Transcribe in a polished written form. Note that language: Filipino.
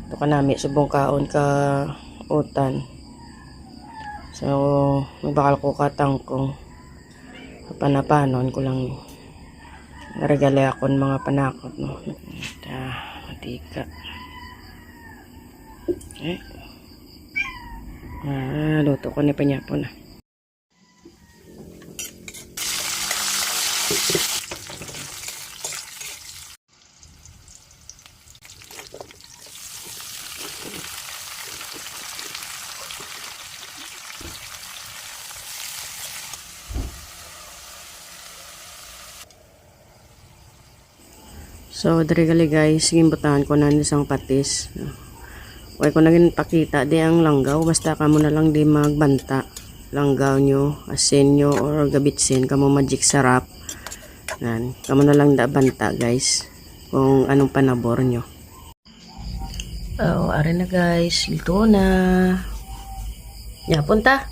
Ito ka nami subong kaon ka utan. So may bakal ko katangkong panapanon ko lang regale akon mga panakot no. Matika. Okay. Luto ko ni panyapon na. So, dari gali guys, gimbutahan ko na isang patis. Huwag ko naging pakita di ang langgaw. Basta kamo na lang di magbanta. Langgaw nyo, asin nyo, or gabitsin. Kamo magic sarap. Yan. Kamo na lang da banta guys. Kung anong panabor nyo. Oh, ari na guys. Ito na. Ya, punta.